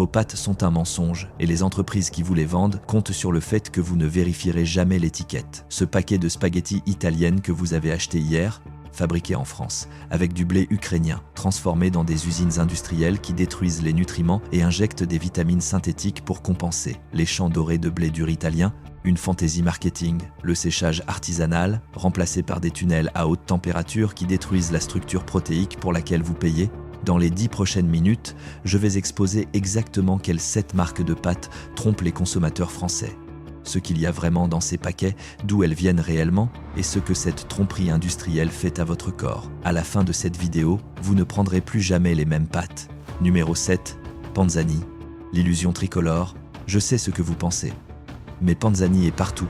Vos pâtes sont un mensonge et les entreprises qui vous les vendent comptent sur le fait que vous ne vérifierez jamais l'étiquette. Ce paquet de spaghettis italiennes que vous avez acheté hier, fabriqué en France, avec du blé ukrainien, transformé dans des usines industrielles qui détruisent les nutriments et injectent des vitamines synthétiques pour compenser les champs dorés de blé dur italien, une fantaisie marketing, le séchage artisanal, remplacé par des tunnels à haute température qui détruisent la structure protéique pour laquelle vous payez. Dans les 10 prochaines minutes, je vais exposer exactement quelles 7 marques de pâtes trompent les consommateurs français, ce qu'il y a vraiment dans ces paquets, d'où elles viennent réellement, et ce que cette tromperie industrielle fait à votre corps. À la fin de cette vidéo, vous ne prendrez plus jamais les mêmes pâtes. Numéro 7, Panzani, l'illusion tricolore. Je sais ce que vous pensez. Mais Panzani est partout.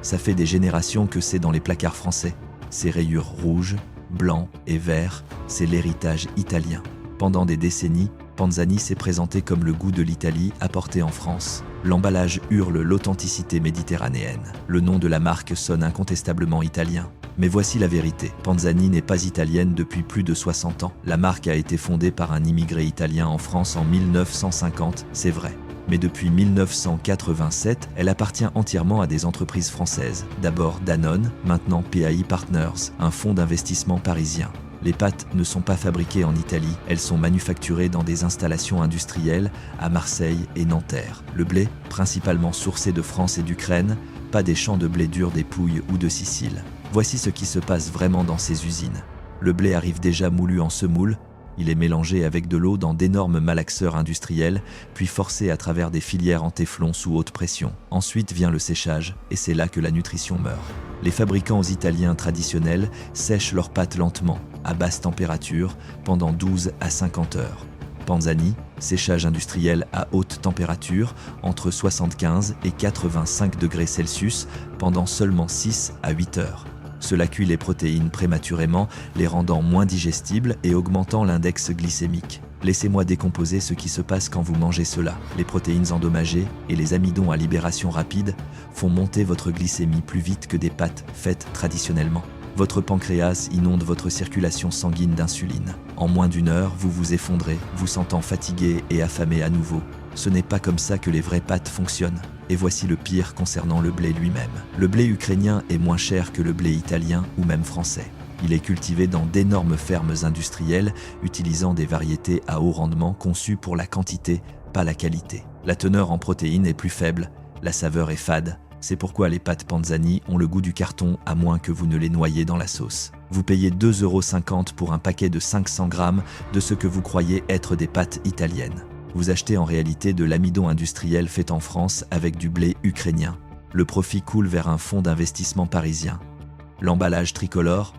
Ça fait des générations que c'est dans les placards français. Ces rayures rouges, blancs et verts, c'est l'héritage italien. Pendant des décennies, Panzani s'est présenté comme le goût de l'Italie apporté en France. L'emballage hurle l'authenticité méditerranéenne. Le nom de la marque sonne incontestablement italien. Mais voici la vérité. Panzani n'est pas italienne depuis plus de 60 ans. La marque a été fondée par un immigré italien en France en 1950, c'est vrai. Mais depuis 1987, elle appartient entièrement à des entreprises françaises. D'abord Danone, maintenant PAI Partners, un fonds d'investissement parisien. Les pâtes ne sont pas fabriquées en Italie, elles sont manufacturées dans des installations industrielles à Marseille et Nanterre. Le blé, principalement sourcé de France et d'Ukraine, pas des champs de blé dur des Pouilles ou de Sicile. Voici ce qui se passe vraiment dans ces usines. Le blé arrive déjà moulu en semoule, il est mélangé avec de l'eau dans d'énormes malaxeurs industriels, puis forcé à travers des filières en téflon sous haute pression. Ensuite vient le séchage, et c'est là que la nutrition meurt. Les fabricants italiens traditionnels sèchent leurs pâtes lentement, à basse température, pendant 12 à 50 heures. Panzani, séchage industriel à haute température, entre 75 et 85 degrés Celsius, pendant seulement 6 à 8 heures. Cela cuit les protéines prématurément, les rendant moins digestibles et augmentant l'index glycémique. Laissez-moi décomposer ce qui se passe quand vous mangez cela. Les protéines endommagées et les amidons à libération rapide font monter votre glycémie plus vite que des pâtes faites traditionnellement. Votre pancréas inonde votre circulation sanguine d'insuline. En moins d'une heure, vous vous effondrez, vous sentant fatigué et affamé à nouveau. Ce n'est pas comme ça que les vraies pâtes fonctionnent. Et voici le pire concernant le blé lui-même. Le blé ukrainien est moins cher que le blé italien ou même français. Il est cultivé dans d'énormes fermes industrielles, utilisant des variétés à haut rendement conçues pour la quantité, pas la qualité. La teneur en protéines est plus faible, la saveur est fade. C'est pourquoi les pâtes Panzani ont le goût du carton à moins que vous ne les noyiez dans la sauce. Vous payez 2,50 € pour un paquet de 500 grammes de ce que vous croyez être des pâtes italiennes. Vous achetez en réalité de l'amidon industriel fait en France avec du blé ukrainien. Le profit coule vers un fonds d'investissement parisien. L'emballage tricolore,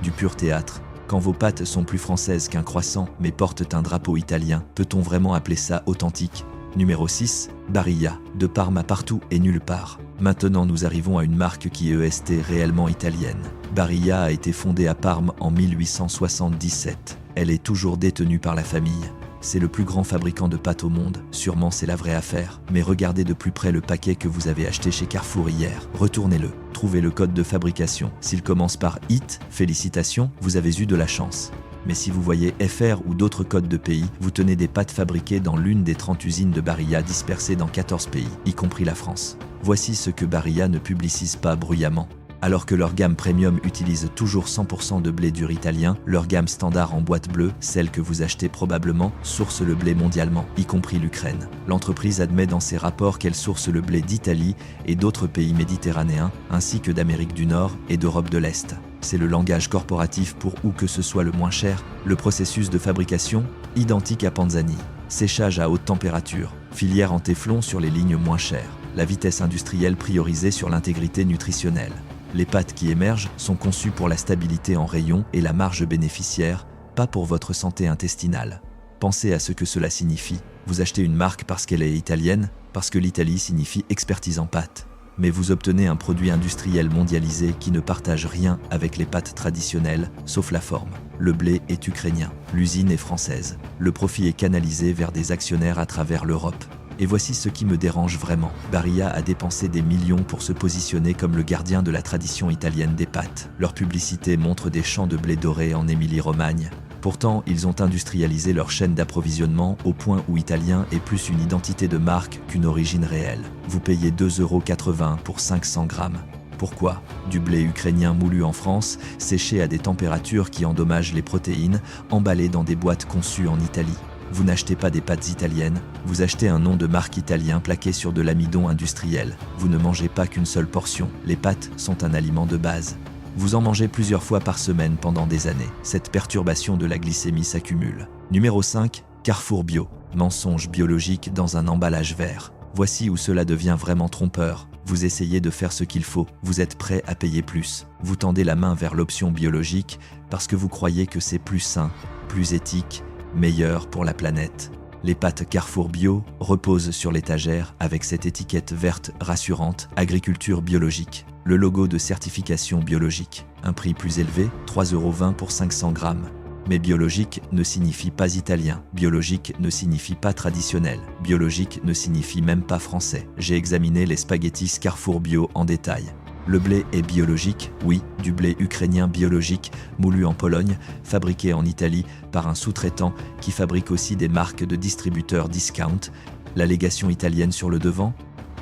du pur théâtre. Quand vos pâtes sont plus françaises qu'un croissant mais portent un drapeau italien, peut-on vraiment appeler ça authentique ? Numéro 6, Barilla, de Parme à partout et nulle part. Maintenant nous arrivons à une marque qui est réellement italienne. Barilla a été fondée à Parme en 1877. Elle est toujours détenue par la famille. C'est le plus grand fabricant de pâtes au monde, sûrement c'est la vraie affaire. Mais regardez de plus près le paquet que vous avez acheté chez Carrefour hier. Retournez-le, trouvez le code de fabrication. S'il commence par IT, félicitations, vous avez eu de la chance. Mais si vous voyez FR ou d'autres codes de pays, vous tenez des pâtes fabriquées dans l'une des 30 usines de Barilla dispersées dans 14 pays, y compris la France. Voici ce que Barilla ne publicise pas bruyamment. Alors que leur gamme premium utilise toujours 100% de blé dur italien, leur gamme standard en boîte bleue, celle que vous achetez probablement, source le blé mondialement, y compris l'Ukraine. L'entreprise admet dans ses rapports qu'elle source le blé d'Italie et d'autres pays méditerranéens, ainsi que d'Amérique du Nord et d'Europe de l'Est. C'est le langage corporatif pour où que ce soit le moins cher. Le processus de fabrication, identique à Panzani. Séchage à haute température, filière en téflon sur les lignes moins chères. La vitesse industrielle priorisée sur l'intégrité nutritionnelle. Les pâtes qui émergent sont conçues pour la stabilité en rayon et la marge bénéficiaire, pas pour votre santé intestinale. Pensez à ce que cela signifie. Vous achetez une marque parce qu'elle est italienne, parce que l'Italie signifie expertise en pâtes. Mais vous obtenez un produit industriel mondialisé qui ne partage rien avec les pâtes traditionnelles, sauf la forme. Le blé est ukrainien, l'usine est française. Le profit est canalisé vers des actionnaires à travers l'Europe. Et voici ce qui me dérange vraiment. Barilla a dépensé des millions pour se positionner comme le gardien de la tradition italienne des pâtes. Leur publicité montre des champs de blé doré en Émilie-Romagne, Pourtant, ils ont industrialisé leur chaîne d'approvisionnement au point où italien est plus une identité de marque qu'une origine réelle. Vous payez 2,80 € pour 500 grammes. Pourquoi? Du blé ukrainien moulu en France, séché à des températures qui endommagent les protéines, emballé dans des boîtes conçues en Italie. Vous n'achetez pas des pâtes italiennes, vous achetez un nom de marque italien plaqué sur de l'amidon industriel. Vous ne mangez pas qu'une seule portion, les pâtes sont un aliment de base. Vous en mangez plusieurs fois par semaine pendant des années. Cette perturbation de la glycémie s'accumule. Numéro 5, Carrefour Bio. Mensonge biologique dans un emballage vert. Voici où cela devient vraiment trompeur. Vous essayez de faire ce qu'il faut, vous êtes prêt à payer plus. Vous tendez la main vers l'option biologique parce que vous croyez que c'est plus sain, plus éthique, meilleur pour la planète. Les pâtes Carrefour Bio reposent sur l'étagère avec cette étiquette verte rassurante « Agriculture biologique ». Le logo de certification biologique. Un prix plus élevé, 3,20 € pour 500 grammes. Mais biologique ne signifie pas italien. Biologique ne signifie pas traditionnel. Biologique ne signifie même pas français. J'ai examiné les spaghettis Carrefour Bio en détail. Le blé est biologique, oui, du blé ukrainien biologique, moulu en Pologne, fabriqué en Italie par un sous-traitant qui fabrique aussi des marques de distributeurs discount. La légation italienne sur le devant,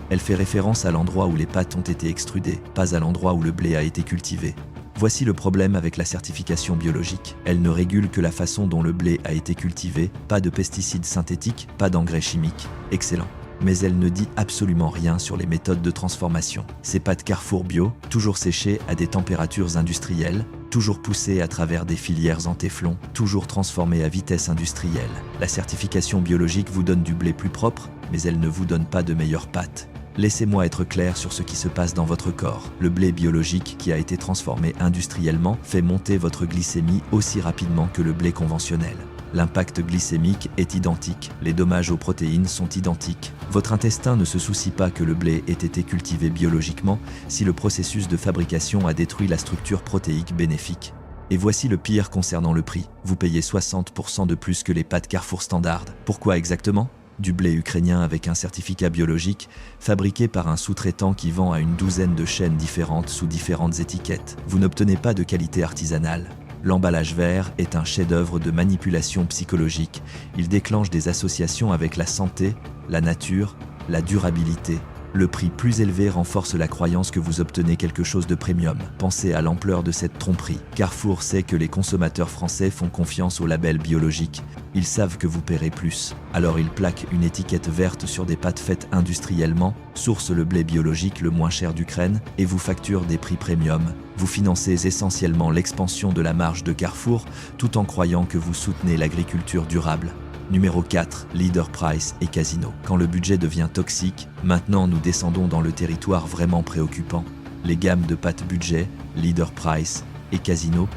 elle fait référence à l'endroit où les pâtes ont été extrudées, pas à l'endroit où le blé a été cultivé. Voici le problème avec la certification biologique. Elle ne régule que la façon dont le blé a été cultivé, pas de pesticides synthétiques, pas d'engrais chimiques. Excellent. Mais elle ne dit absolument rien sur les méthodes de transformation. Ces pâtes Carrefour Bio, toujours séchées à des températures industrielles, toujours poussées à travers des filières en téflon, toujours transformées à vitesse industrielle. La certification biologique vous donne du blé plus propre, mais elle ne vous donne pas de meilleures pâtes. Laissez-moi être clair sur ce qui se passe dans votre corps. Le blé biologique qui a été transformé industriellement fait monter votre glycémie aussi rapidement que le blé conventionnel. L'impact glycémique est identique, les dommages aux protéines sont identiques. Votre intestin ne se soucie pas que le blé ait été cultivé biologiquement si le processus de fabrication a détruit la structure protéique bénéfique. Et voici le pire concernant le prix. Vous payez 60% de plus que les pâtes Carrefour Standard. Pourquoi exactement ? Du blé ukrainien avec un certificat biologique, fabriqué par un sous-traitant qui vend à une douzaine de chaînes différentes sous différentes étiquettes. Vous n'obtenez pas de qualité artisanale. L'emballage vert est un chef-d'œuvre de manipulation psychologique. Il déclenche des associations avec la santé, la nature, la durabilité. Le prix plus élevé renforce la croyance que vous obtenez quelque chose de premium. Pensez à l'ampleur de cette tromperie. Carrefour sait que les consommateurs français font confiance au label biologique. Ils savent que vous paierez plus. Alors ils plaquent une étiquette verte sur des pâtes faites industriellement, sourcent le blé biologique le moins cher d'Ukraine et vous facturent des prix premium. Vous financez essentiellement l'expansion de la marge de Carrefour tout en croyant que vous soutenez l'agriculture durable. Numéro 4, Leader Price et Casino. Quand le budget devient toxique, maintenant nous descendons dans le territoire vraiment préoccupant. Les gammes de pâtes budget, Leader Price et Casino,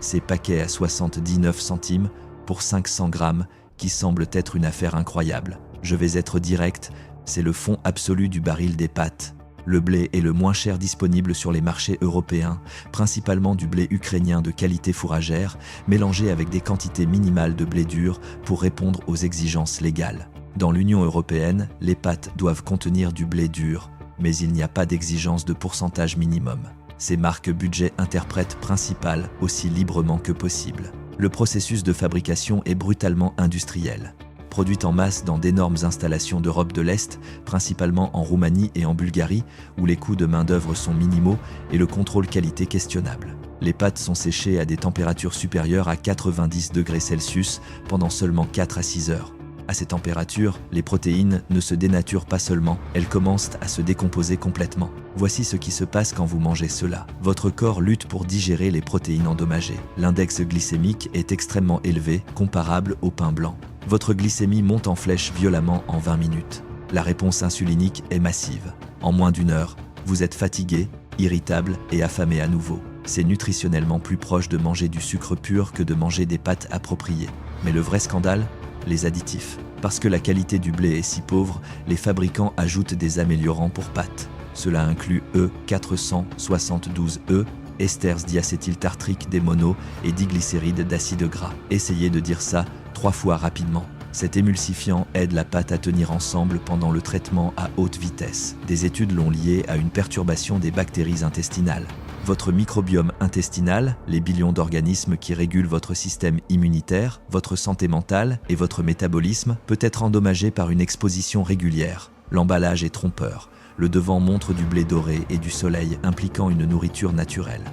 ces paquets à 79 centimes pour 500 grammes qui semblent être une affaire incroyable. Je vais être direct, c'est le fond absolu du baril des pâtes. Le blé est le moins cher disponible sur les marchés européens, principalement du blé ukrainien de qualité fourragère, mélangé avec des quantités minimales de blé dur pour répondre aux exigences légales. Dans l'Union européenne, les pâtes doivent contenir du blé dur, mais il n'y a pas d'exigence de pourcentage minimum. Ces marques budget interprètent principal aussi librement que possible. Le processus de fabrication est brutalement industriel. Produite en masse dans d'énormes installations d'Europe de l'Est, principalement en Roumanie et en Bulgarie, où les coûts de main-d'œuvre sont minimaux et le contrôle qualité questionnable. Les pâtes sont séchées à des températures supérieures à 90 degrés Celsius pendant seulement 4 à 6 heures. À ces températures, les protéines ne se dénaturent pas seulement, elles commencent à se décomposer complètement. Voici ce qui se passe quand vous mangez cela. Votre corps lutte pour digérer les protéines endommagées. L'index glycémique est extrêmement élevé, comparable au pain blanc. Votre glycémie monte en flèche violemment en 20 minutes. La réponse insulinique est massive. En moins d'une heure, vous êtes fatigué, irritable et affamé à nouveau. C'est nutritionnellement plus proche de manger du sucre pur que de manger des pâtes appropriées. Mais le vrai scandale, les additifs. Parce que la qualité du blé est si pauvre, les fabricants ajoutent des améliorants pour pâtes. Cela inclut E472E, esters diacétyltartrique des mono et diglycérides d'acide gras. Essayez de dire ça 3 fois rapidement. Cet émulsifiant aide la pâte à tenir ensemble pendant le traitement à haute vitesse. Des études l'ont lié à une perturbation des bactéries intestinales. Votre microbiome intestinal, les billions d'organismes qui régulent votre système immunitaire, votre santé mentale et votre métabolisme, peut être endommagé par une exposition régulière. L'emballage est trompeur. Le devant montre du blé doré et du soleil impliquant une nourriture naturelle.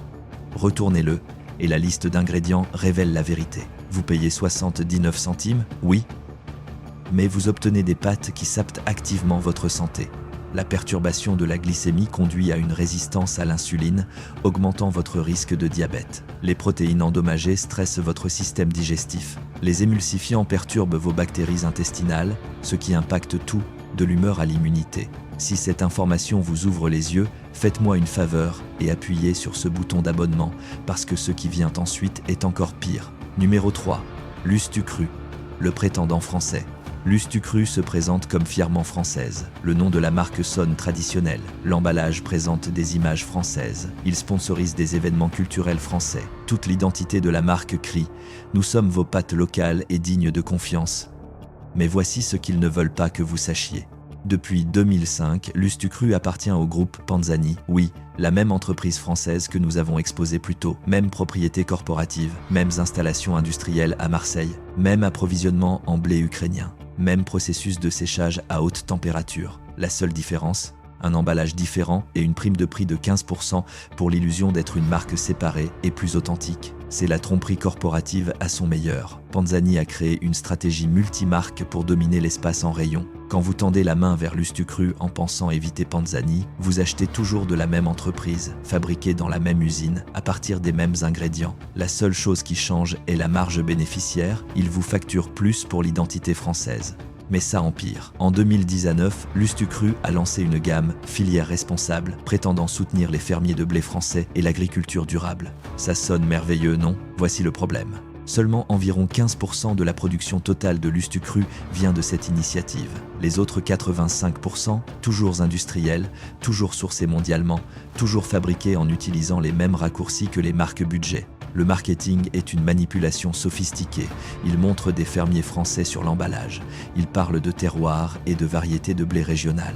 Retournez-le et la liste d'ingrédients révèle la vérité. Vous payez 79 centimes, oui, mais vous obtenez des pâtes qui sapent activement votre santé. La perturbation de la glycémie conduit à une résistance à l'insuline, augmentant votre risque de diabète. Les protéines endommagées stressent votre système digestif. Les émulsifiants perturbent vos bactéries intestinales, ce qui impacte tout, de l'humeur à l'immunité. Si cette information vous ouvre les yeux, faites-moi une faveur et appuyez sur ce bouton d'abonnement, parce que ce qui vient ensuite est encore pire. Numéro 3. Lustucru, le prétendant français. Lustucru se présente comme fièrement française. Le nom de la marque sonne traditionnel. L'emballage présente des images françaises. Il sponsorise des événements culturels français. Toute l'identité de la marque crie « Nous sommes vos pâtes locales et dignes de confiance ». Mais voici ce qu'ils ne veulent pas que vous sachiez. Depuis 2005, Lustucru appartient au groupe Panzani. Oui, la même entreprise française que nous avons exposée plus tôt. Même propriété corporative, mêmes installations industrielles à Marseille, même approvisionnement en blé ukrainien, même processus de séchage à haute température. La seule différence ? Un emballage différent et une prime de prix de 15% pour l'illusion d'être une marque séparée et plus authentique. C'est la tromperie corporative à son meilleur. Panzani a créé une stratégie multimarque pour dominer l'espace en rayon. Quand vous tendez la main vers Lustucru en pensant éviter Panzani, vous achetez toujours de la même entreprise, fabriquée dans la même usine, à partir des mêmes ingrédients. La seule chose qui change est la marge bénéficiaire, ils vous facturent plus pour l'identité française. Mais ça empire. En 2019, Lustucru a lancé une gamme filière responsable, prétendant soutenir les fermiers de blé français et l'agriculture durable. Ça sonne merveilleux, non ? Voici le problème. Seulement environ 15% de la production totale de Lustucru vient de cette initiative. Les autres 85%, toujours industriels, toujours sourcés mondialement, toujours fabriqués en utilisant les mêmes raccourcis que les marques budget. Le marketing est une manipulation sophistiquée. Il montre des fermiers français sur l'emballage. Il parle de terroir et de variétés de blé régional.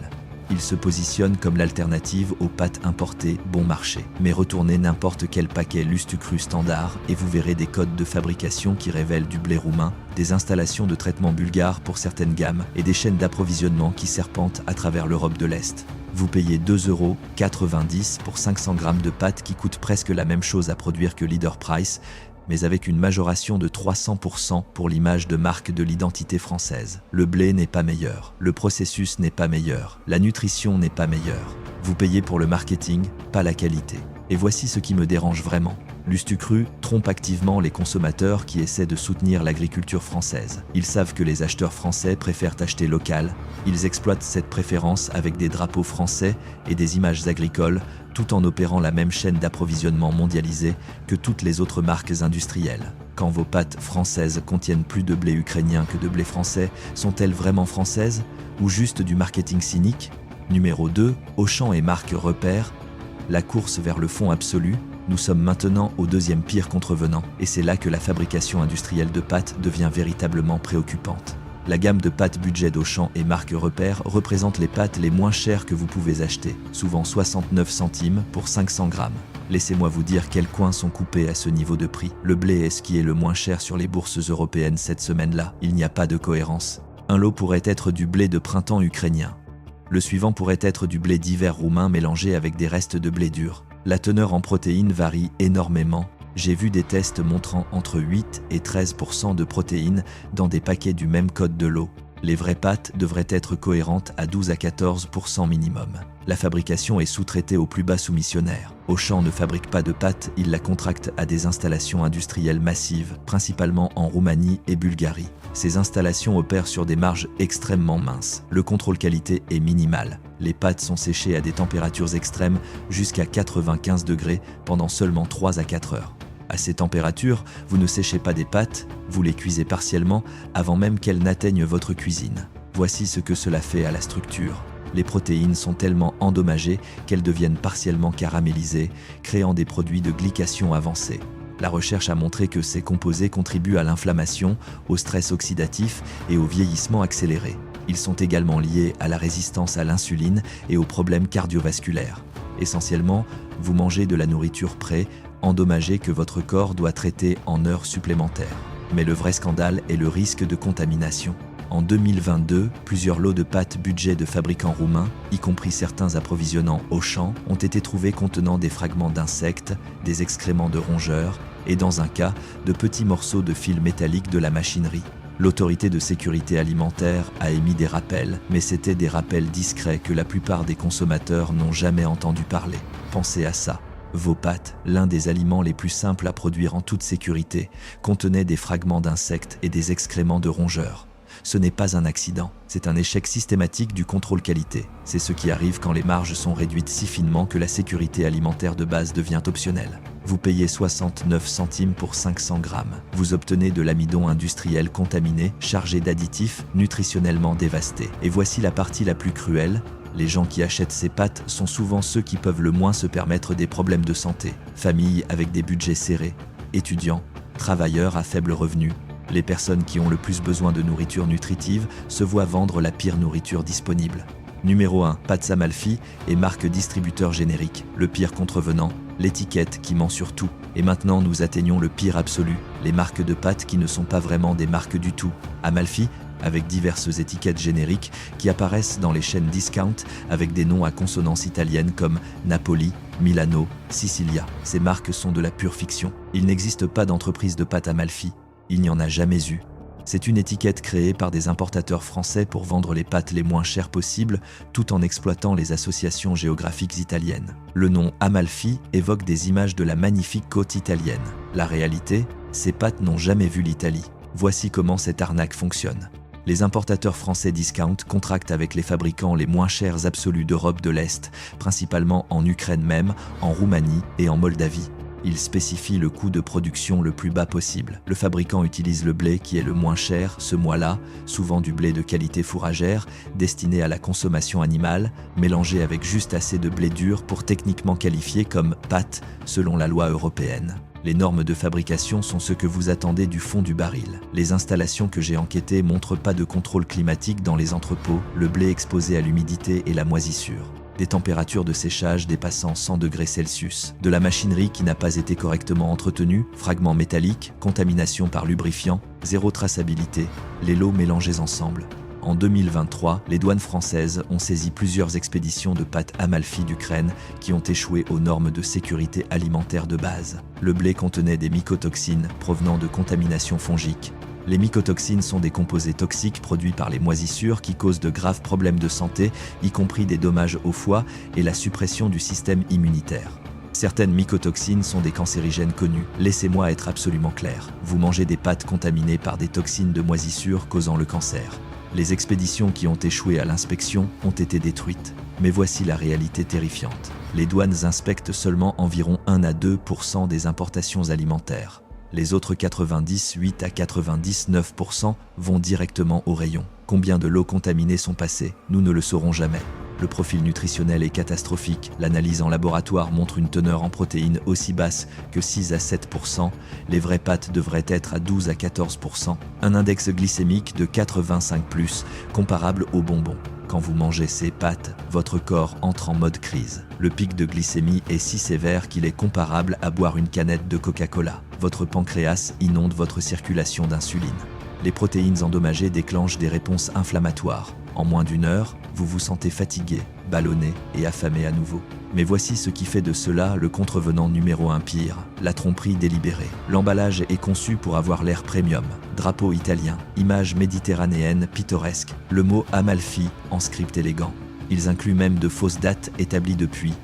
Il se positionne comme l'alternative aux pâtes importées bon marché. Mais retournez n'importe quel paquet Lustucru standard et vous verrez des codes de fabrication qui révèlent du blé roumain, des installations de traitement bulgare pour certaines gammes et des chaînes d'approvisionnement qui serpentent à travers l'Europe de l'Est. Vous payez 2,90 € pour 500 grammes de pâtes qui coûtent presque la même chose à produire que Leader Price, mais avec une majoration de 300% pour l'image de marque de l'identité française. Le blé n'est pas meilleur, le processus n'est pas meilleur, la nutrition n'est pas meilleure. Vous payez pour le marketing, pas la qualité. Et voici ce qui me dérange vraiment. Lustucru trompe activement les consommateurs qui essaient de soutenir l'agriculture française. Ils savent que les acheteurs français préfèrent acheter local. Ils exploitent cette préférence avec des drapeaux français et des images agricoles, tout en opérant la même chaîne d'approvisionnement mondialisée que toutes les autres marques industrielles. Quand vos pâtes françaises contiennent plus de blé ukrainien que de blé français, sont-elles vraiment françaises ou juste du marketing cynique ? Numéro 2, Auchan et marque repère. La course vers le fond absolu. Nous sommes maintenant au deuxième pire contrevenant, et c'est là que la fabrication industrielle de pâtes devient véritablement préoccupante. La gamme de pâtes budget d'Auchan et marque repère représente les pâtes les moins chères que vous pouvez acheter, souvent 69 centimes pour 500 grammes. Laissez-moi vous dire quels coins sont coupés à ce niveau de prix. Le blé est ce qui est le moins cher sur les bourses européennes cette semaine-là. Il n'y a pas de cohérence. Un lot pourrait être du blé de printemps ukrainien. Le suivant pourrait être du blé d'hiver roumain mélangé avec des restes de blé dur. La teneur en protéines varie énormément. J'ai vu des tests montrant entre 8 et 13% de protéines dans des paquets du même code de lot. Les vraies pâtes devraient être cohérentes à 12 à 14% minimum. La fabrication est sous-traitée au plus bas soumissionnaire. Auchan ne fabrique pas de pâtes, il la contracte à des installations industrielles massives, principalement en Roumanie et Bulgarie. Ces installations opèrent sur des marges extrêmement minces. Le contrôle qualité est minimal. Les pâtes sont séchées à des températures extrêmes jusqu'à 95 degrés pendant seulement 3 à 4 heures. À ces températures, vous ne séchez pas des pâtes, vous les cuisez partiellement avant même qu'elles n'atteignent votre cuisine. Voici ce que cela fait à la structure. Les protéines sont tellement endommagées qu'elles deviennent partiellement caramélisées, créant des produits de glycation avancée. La recherche a montré que ces composés contribuent à l'inflammation, au stress oxydatif et au vieillissement accéléré. Ils sont également liés à la résistance à l'insuline et aux problèmes cardiovasculaires. Essentiellement, vous mangez de la nourriture endommagée que votre corps doit traiter en heures supplémentaires. Mais le vrai scandale est le risque de contamination. En 2022, plusieurs lots de pâtes budget de fabricants roumains, y compris certains approvisionnant Auchan, ont été trouvés contenant des fragments d'insectes, des excréments de rongeurs et, dans un cas, de petits morceaux de fil métallique de la machinerie. L'autorité de sécurité alimentaire a émis des rappels, mais c'étaient des rappels discrets que la plupart des consommateurs n'ont jamais entendu parler. Pensez à ça. Vos pâtes, l'un des aliments les plus simples à produire en toute sécurité, contenaient des fragments d'insectes et des excréments de rongeurs. Ce n'est pas un accident, c'est un échec systématique du contrôle qualité. C'est ce qui arrive quand les marges sont réduites si finement que la sécurité alimentaire de base devient optionnelle. Vous payez 69 centimes pour 500 grammes. Vous obtenez de l'amidon industriel contaminé, chargé d'additifs, nutritionnellement dévasté. Et voici la partie la plus cruelle. Les gens qui achètent ces pâtes sont souvent ceux qui peuvent le moins se permettre des problèmes de santé. Familles avec des budgets serrés, étudiants, travailleurs à faible revenu. Les personnes qui ont le plus besoin de nourriture nutritive se voient vendre la pire nourriture disponible. Numéro 1, pâtes Amalfi et marque distributeur générique. Le pire contrevenant, l'étiquette qui ment sur tout. Et maintenant nous atteignons le pire absolu, les marques de pâtes qui ne sont pas vraiment des marques du tout. Amalfi, avec diverses étiquettes génériques qui apparaissent dans les chaînes discount avec des noms à consonance italienne comme Napoli, Milano, Sicilia. Ces marques sont de la pure fiction. Il n'existe pas d'entreprise de pâtes Amalfi. Il n'y en a jamais eu. C'est une étiquette créée par des importateurs français pour vendre les pâtes les moins chères possibles, tout en exploitant les associations géographiques italiennes. Le nom Amalfi évoque des images de la magnifique côte italienne. La réalité, ces pâtes n'ont jamais vu l'Italie. Voici comment cette arnaque fonctionne. Les importateurs français discount contractent avec les fabricants les moins chers absolus d'Europe de l'Est, principalement en Ukraine même, en Roumanie et en Moldavie. Il spécifie le coût de production le plus bas possible. Le fabricant utilise le blé qui est le moins cher ce mois-là, souvent du blé de qualité fourragère, destiné à la consommation animale, mélangé avec juste assez de blé dur pour techniquement qualifier comme pâte selon la loi européenne. Les normes de fabrication sont ce que vous attendez du fond du baril. Les installations que j'ai enquêtées montrent pas de contrôle climatique dans les entrepôts, le blé exposé à l'humidité et la moisissure. Des températures de séchage dépassant 100 degrés Celsius, de la machinerie qui n'a pas été correctement entretenue, fragments métalliques, contamination par lubrifiant, zéro traçabilité, les lots mélangés ensemble. En 2023, les douanes françaises ont saisi plusieurs expéditions de pâtes Amalfi d'Ukraine qui ont échoué aux normes de sécurité alimentaire de base. Le blé contenait des mycotoxines provenant de contamination fongique. Les mycotoxines sont des composés toxiques produits par les moisissures qui causent de graves problèmes de santé, y compris des dommages au foie et la suppression du système immunitaire. Certaines mycotoxines sont des cancérigènes connus. Laissez-moi être absolument clair. Vous mangez des pâtes contaminées par des toxines de moisissure causant le cancer. Les expéditions qui ont échoué à l'inspection ont été détruites. Mais voici la réalité terrifiante. Les douanes inspectent seulement environ 1 à 2% des importations alimentaires. Les autres 98 à 99% vont directement au rayon. Combien de lots contaminés sont passés? Nous ne le saurons jamais. Le profil nutritionnel est catastrophique. L'analyse en laboratoire montre une teneur en protéines aussi basse que 6 à 7%. Les vraies pâtes devraient être à 12 à 14%. Un index glycémique de 85+, comparable aux bonbons. Quand vous mangez ces pâtes, votre corps entre en mode crise. Le pic de glycémie est si sévère qu'il est comparable à boire une canette de Coca-Cola. Votre pancréas inonde votre circulation d'insuline. Les protéines endommagées déclenchent des réponses inflammatoires. En moins d'1 heure, vous vous sentez fatigué, ballonné et affamé à nouveau. Mais voici ce qui fait de cela le contrevenant numéro 1 pire, la tromperie délibérée. L'emballage est conçu pour avoir l'air premium. Drapeau italien, images méditerranéennes pittoresques, le mot Amalfi en script élégant. Ils incluent même de fausses dates établies depuis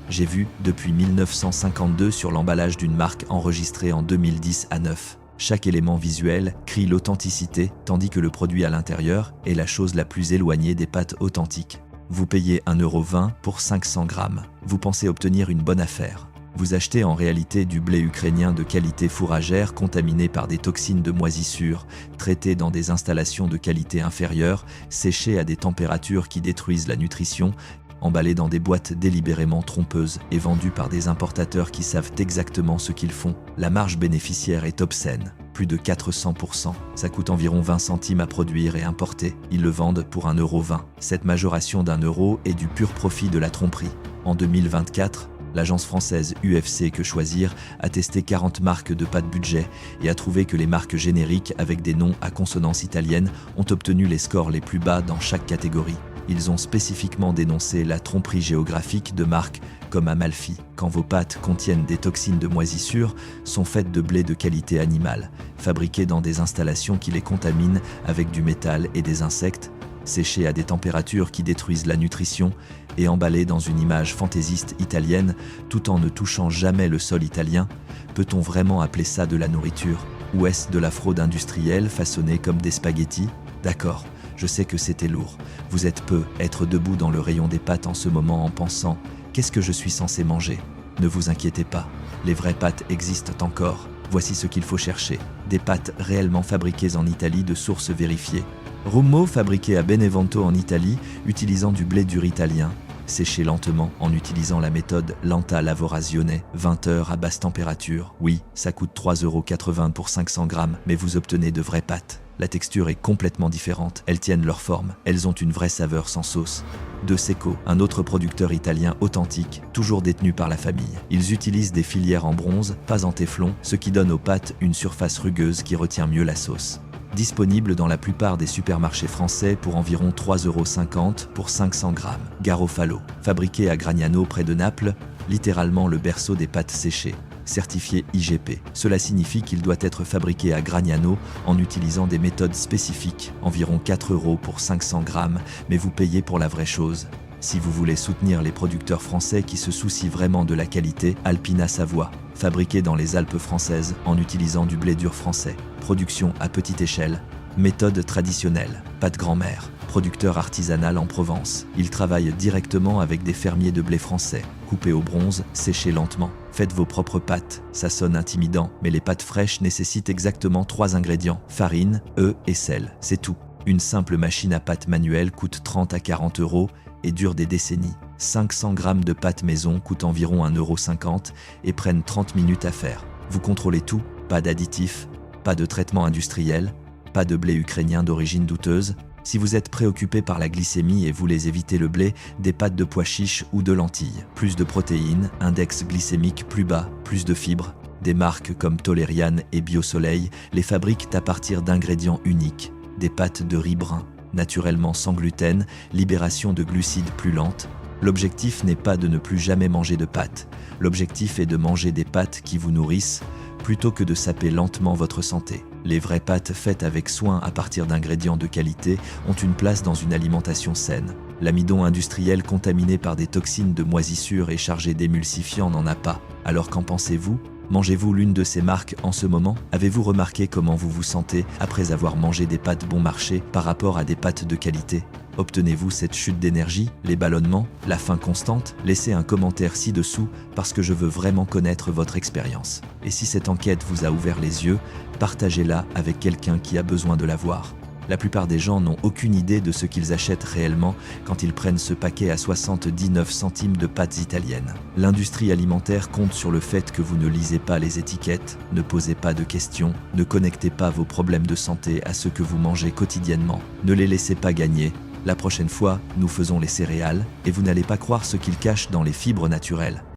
1952 sur l'emballage d'une marque enregistrée en 2010 à 9. Chaque élément visuel crie l'authenticité, tandis que le produit à l'intérieur est la chose la plus éloignée des pâtes authentiques. Vous payez 1,20 € pour 500 grammes. Vous pensez obtenir une bonne affaire. Vous achetez en réalité du blé ukrainien de qualité fourragère contaminé par des toxines de moisissure, traité dans des installations de qualité inférieure, séché à des températures qui détruisent la nutrition, emballé dans des boîtes délibérément trompeuses et vendu par des importateurs qui savent exactement ce qu'ils font. La marge bénéficiaire est obscène, plus de 400%. Ça coûte environ 20 centimes à produire et importer. Ils le vendent pour 1,20 €. Cette majoration d'1 € est du pur profit de la tromperie. En 2024, L'agence française UFC Que Choisir a testé 40 marques de pâtes budget et a trouvé que les marques génériques avec des noms à consonance italienne ont obtenu les scores les plus bas dans chaque catégorie. Ils ont spécifiquement dénoncé la tromperie géographique de marques comme Amalfi, quand vos pâtes contiennent des toxines de moisissure, sont faites de blé de qualité animale, fabriquées dans des installations qui les contaminent avec du métal et des insectes, séchées à des températures qui détruisent la nutrition et emballées dans une image fantaisiste italienne tout en ne touchant jamais le sol italien. Peut-on vraiment appeler ça de la nourriture? Ou est-ce de la fraude industrielle façonnée comme des spaghettis? D'accord, je sais que c'était lourd. Vous êtes peu être debout dans le rayon des pâtes en ce moment en pensant « Qu'est-ce que je suis censé manger ?» Ne vous inquiétez pas, les vraies pâtes existent encore. Voici ce qu'il faut chercher. Des pâtes réellement fabriquées en Italie de sources vérifiées. Rummo fabriqué à Benevento en Italie, utilisant du blé dur italien, séché lentement en utilisant la méthode Lenta Lavorazione, 20 heures à basse température. Oui, ça coûte 3,80 € pour 500 grammes, mais vous obtenez de vraies pâtes. La texture est complètement différente, elles tiennent leur forme, elles ont une vraie saveur sans sauce. De Secco, un autre producteur italien authentique, toujours détenu par la famille. Ils utilisent des filières en bronze, pas en téflon, ce qui donne aux pâtes une surface rugueuse qui retient mieux la sauce. Disponible dans la plupart des supermarchés français pour environ 3,50 € pour 500 grammes. Garofalo, fabriqué à Gragnano près de Naples, littéralement le berceau des pâtes séchées. Certifié IGP. Cela signifie qu'il doit être fabriqué à Gragnano en utilisant des méthodes spécifiques, environ 4 € pour 500 grammes, mais vous payez pour la vraie chose. Si vous voulez soutenir les producteurs français qui se soucient vraiment de la qualité, Alpina Savoie, fabriqué dans les Alpes françaises en utilisant du blé dur français. Production à petite échelle. Méthode traditionnelle. Pâte grand-mère. Producteur artisanal en Provence. Il travaille directement avec des fermiers de blé français. Coupé au bronze, séché lentement. Faites vos propres pâtes. Ça sonne intimidant, mais les pâtes fraîches nécessitent exactement 3 ingrédients. Farine, œufs et sel. C'est tout. Une simple machine à pâte manuelle coûte 30 à 40 € et dure des décennies. 500 grammes de pâte maison coûtent environ 1,50 € et prennent 30 minutes à faire. Vous contrôlez tout, pas d'additifs, pas de traitement industriel, pas de blé ukrainien d'origine douteuse. Si vous êtes préoccupé par la glycémie et voulez éviter le blé, des pâtes de pois chiches ou de lentilles. Plus de protéines, index glycémique plus bas, plus de fibres. Des marques comme Tolerian et Biosoleil les fabriquent à partir d'ingrédients uniques. Des pâtes de riz brun, naturellement sans gluten, libération de glucides plus lente. L'objectif n'est pas de ne plus jamais manger de pâtes. L'objectif est de manger des pâtes qui vous nourrissent, plutôt que de saper lentement votre santé. Les vraies pâtes faites avec soin à partir d'ingrédients de qualité ont une place dans une alimentation saine. L'amidon industriel contaminé par des toxines de moisissure et chargé d'émulsifiants n'en a pas. Alors qu'en pensez-vous ? Mangez-vous l'une de ces marques en ce moment? Avez-vous remarqué comment vous vous sentez après avoir mangé des pâtes bon marché par rapport à des pâtes de qualité? Obtenez-vous cette chute d'énergie, les ballonnements, la faim constante? Laissez un commentaire ci-dessous parce que je veux vraiment connaître votre expérience. Et si cette enquête vous a ouvert les yeux, partagez-la avec quelqu'un qui a besoin de la voir. La plupart des gens n'ont aucune idée de ce qu'ils achètent réellement quand ils prennent ce paquet à 79 centimes de pâtes italiennes. L'industrie alimentaire compte sur le fait que vous ne lisez pas les étiquettes, ne posez pas de questions, ne connectez pas vos problèmes de santé à ce que vous mangez quotidiennement. Ne les laissez pas gagner. La prochaine fois, nous faisons les céréales et vous n'allez pas croire ce qu'ils cachent dans les fibres naturelles.